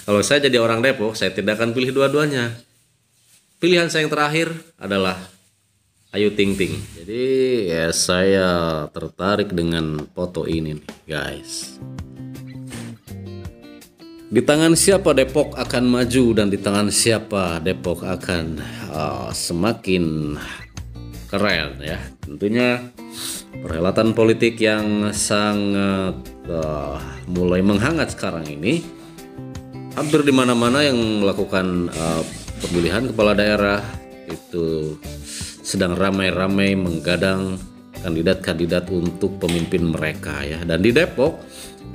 Kalau saya jadi orang Depok, saya tidak akan pilih dua-duanya. Pilihan saya yang terakhir adalah Ayu Ting Ting. Jadi ya saya tertarik dengan foto ini nih guys. Di tangan siapa Depok akan maju dan di tangan siapa Depok akan semakin keren ya. Tentunya perhelatan politik yang sangat mulai menghangat sekarang ini. Hampir di mana-mana yang melakukan pemilihan kepala daerah itu sedang ramai-ramai menggadang kandidat-kandidat untuk pemimpin mereka ya. Dan di Depok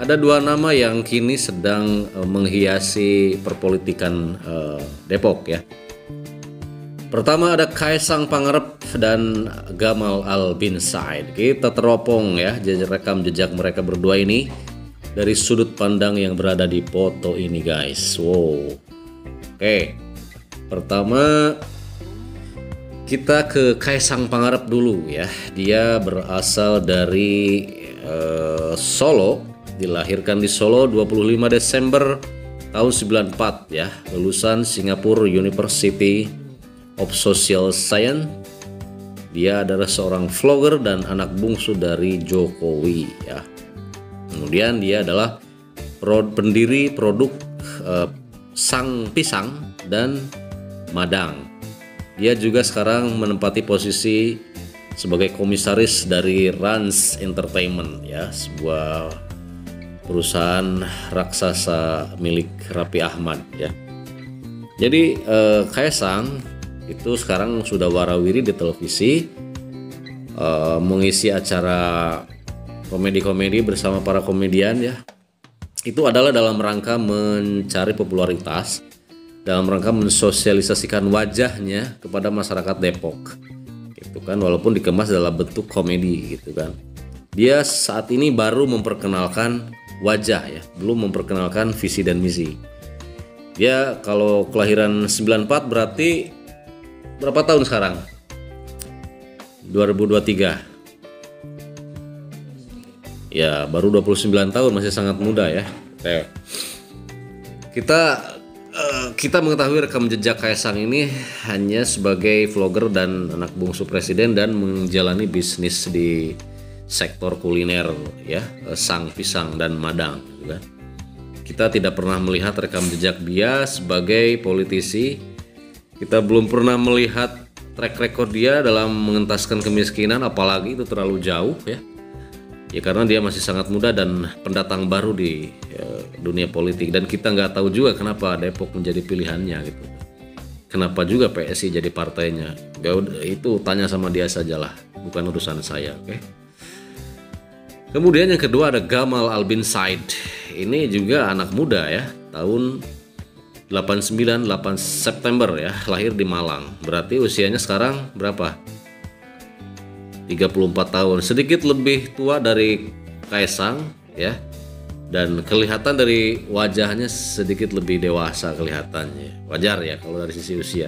ada dua nama yang kini sedang menghiasi perpolitikan Depok ya. Pertama ada Kaesang Pangarep dan Gamal Albin Said. Kita teropong ya rekam jejak mereka berdua ini dari sudut pandang yang berada di foto ini guys. Wow. Oke. Pertama kita ke Kaesang Pangarep dulu ya. Dia berasal dari Solo, dilahirkan di Solo 25 Desember tahun 94 ya. Lulusan Singapore University of Social Science. Dia adalah seorang vlogger dan anak bungsu dari Jokowi ya. Kemudian dia adalah pendiri produk Sang Pisang dan Madang. Dia juga sekarang menempati posisi sebagai komisaris dari Rans Entertainment ya, sebuah perusahaan raksasa milik Raffi Ahmad ya. Jadi Kaesang itu sekarang sudah warawiri di televisi, mengisi acara komedi-komedi bersama para komedian ya. Itu adalah dalam rangka mencari popularitas, dalam rangka mensosialisasikan wajahnya kepada masyarakat Depok gitu kan, walaupun dikemas dalam bentuk komedi gitu kan. Dia saat ini baru memperkenalkan wajah ya, belum memperkenalkan visi dan misi. Dia kalau kelahiran 94 berarti berapa tahun sekarang? 2023. Ya baru 29 tahun, masih sangat muda ya. Kita mengetahui rekam jejak Kaesang ini hanya sebagai vlogger dan anak bungsu presiden dan menjalani bisnis di sektor kuliner ya, Sang Pisang dan Madang gitu kan. Kita tidak pernah melihat rekam jejak dia sebagai politisi. Kita belum pernah melihat track record dia dalam mengentaskan kemiskinan, apalagi itu terlalu jauh ya. Ya karena dia masih sangat muda dan pendatang baru di dunia politik, dan kita nggak tahu juga kenapa Depok menjadi pilihannya gitu. Kenapa juga PSI jadi partainya? Itu tanya sama dia sajalah, bukan urusan saya. Oke. Kemudian yang kedua ada Gamal Albin Said. Ini juga anak muda ya, tahun 89 8 September ya, lahir di Malang. Berarti usianya sekarang berapa? 34 tahun, sedikit lebih tua dari Kaesang ya, dan kelihatan dari wajahnya sedikit lebih dewasa kelihatannya. Wajar ya kalau dari sisi usia.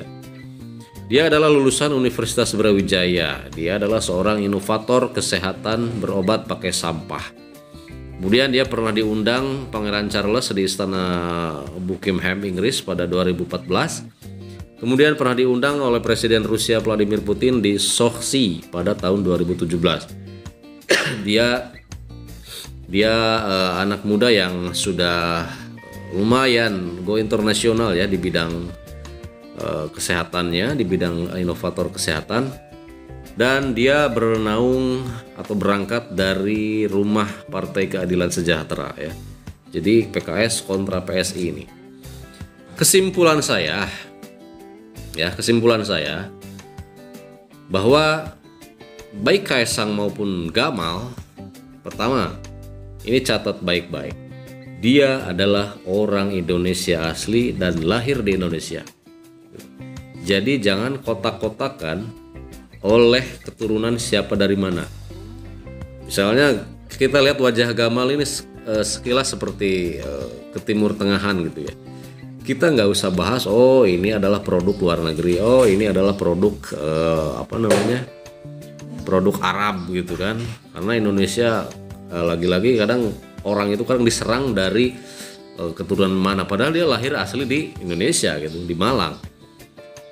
Dia adalah lulusan Universitas Brawijaya. Dia adalah seorang inovator kesehatan berobat pakai sampah. Kemudian dia pernah diundang Pangeran Charles di Istana Buckingham Inggris pada 2014. Kemudian pernah diundang oleh Presiden Rusia Vladimir Putin di Sochi pada tahun 2017. Dia anak muda yang sudah lumayan go internasional ya di bidang kesehatannya, di bidang inovator kesehatan. Dan dia bernaung atau berangkat dari rumah Partai Keadilan Sejahtera ya. Jadi PKS kontra PSI ini. Kesimpulan saya bahwa baik Kaesang maupun Gamal, pertama, ini catat baik-baik. Dia adalah orang Indonesia asli dan lahir di Indonesia. Jadi jangan kotak-kotakan oleh keturunan siapa dari mana. Misalnya kita lihat wajah Gamal ini sekilas seperti ke Timur Tengahan gitu ya. Kita nggak usah bahas, oh ini adalah produk luar negeri, oh ini adalah produk produk Arab gitu kan. Karena Indonesia lagi-lagi kadang orang itu kadang diserang dari keturunan mana, padahal dia lahir asli di Indonesia gitu, di Malang.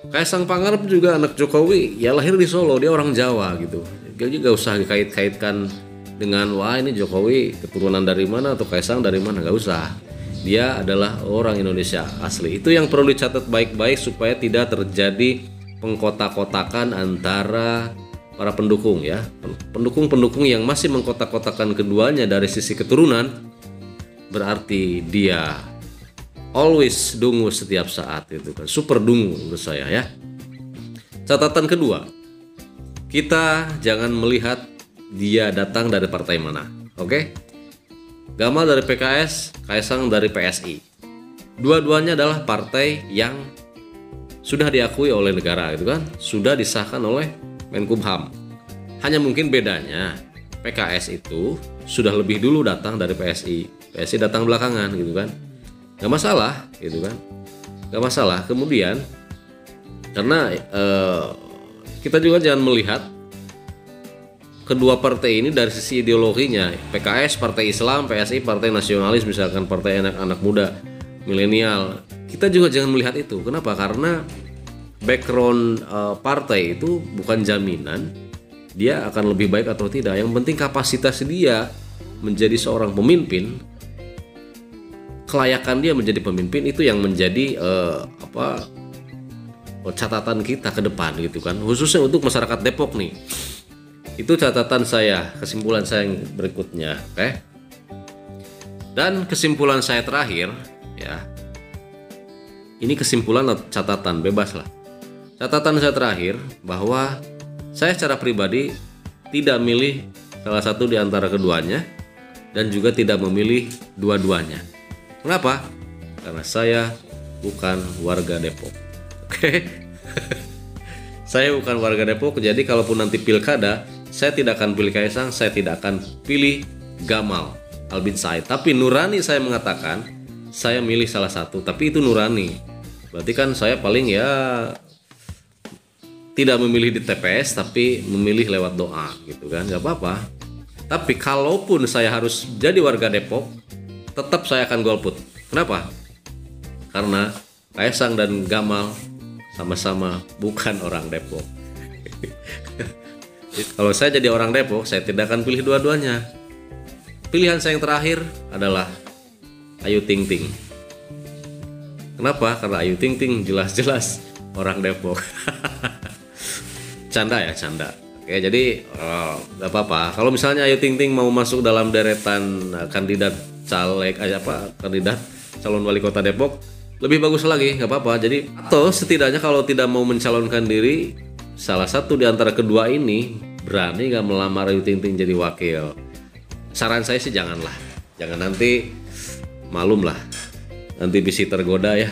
Kaisang Pangarep juga anak Jokowi, ya lahir di Solo, dia orang Jawa gitu. Jadi gak usah dikait-kaitkan dengan wah ini Jokowi keturunan dari mana atau Kaisang dari mana, gak usah. Dia adalah orang Indonesia asli. Itu yang perlu dicatat baik-baik supaya tidak terjadi pengkotak-kotakan antara para pendukung ya. Pendukung-pendukung yang masih mengkotak-kotakan keduanya dari sisi keturunan, berarti dia always dungu setiap saat, itu kan super dungu menurut saya ya. Catatan kedua, kita jangan melihat dia datang dari partai mana, oke? Gamal dari PKS, Kaisang dari PSI. Dua-duanya adalah partai yang sudah diakui oleh negara gitu kan, sudah disahkan oleh Menkumham. Hanya mungkin bedanya PKS itu sudah lebih dulu datang dari PSI, PSI datang belakangan gitu kan. Gak masalah gitu kan, gak masalah. Kemudian karena kita juga jangan melihat kedua partai ini dari sisi ideologinya. PKS partai Islam, PSI partai nasionalis, misalkan partai anak-anak muda milenial. Kita juga jangan melihat itu. Kenapa? Karena background partai itu bukan jaminan dia akan lebih baik atau tidak. Yang penting kapasitas dia menjadi seorang pemimpin, kelayakan dia menjadi pemimpin, itu yang menjadi catatan kita ke depan gitu kan, khususnya untuk masyarakat Depok nih. Itu catatan saya, kesimpulan saya yang berikutnya, oke? Dan kesimpulan saya terakhir ya, ini kesimpulan atau catatan, bebas lah. Catatan saya terakhir bahwa saya secara pribadi tidak milih salah satu di antara keduanya dan juga tidak memilih dua-duanya. Kenapa? Karena saya bukan warga Depok. Oke? Saya bukan warga Depok, jadi kalaupun nanti pilkada, saya tidak akan pilih Kaisang, saya tidak akan pilih Gamal Albin Said. Tapi nurani saya mengatakan saya milih salah satu, tapi itu nurani. Berarti kan saya paling ya tidak memilih di TPS, tapi memilih lewat doa gitu kan, gak apa-apa. Tapi kalaupun saya harus jadi warga Depok, tetap saya akan golput. Kenapa? Karena Kaisang dan Gamal sama-sama bukan orang Depok. Kalau saya jadi orang Depok, saya tidak akan pilih dua-duanya. Pilihan saya yang terakhir adalah Ayu Ting Ting. Kenapa? Karena Ayu Ting Ting jelas-jelas orang Depok. Canda ya, canda. Oke, jadi gak apa-apa. Kalau misalnya Ayu Ting Ting mau masuk dalam deretan kandidat caleg kandidat calon wali kota Depok, lebih bagus lagi, gak apa-apa. Jadi atau setidaknya kalau tidak mau mencalonkan diri, salah satu di antara kedua ini berani gak melamar Ayu Ting Ting jadi wakil. Saran saya sih janganlah, jangan, nanti malum lah, nanti bisa tergoda ya.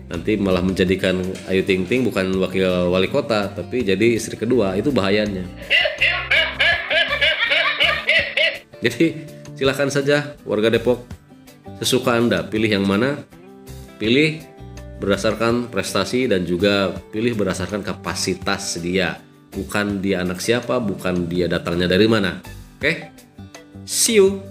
Nanti malah menjadikan Ayu Ting Ting bukan wakil wali kota, tapi jadi istri kedua, itu bahayanya. Jadi silakan saja warga Depok, sesuka Anda, pilih yang mana. Pilih berdasarkan prestasi dan juga pilih berdasarkan kapasitas dia. Bukan dia anak siapa, bukan dia datangnya dari mana. Oke? See you.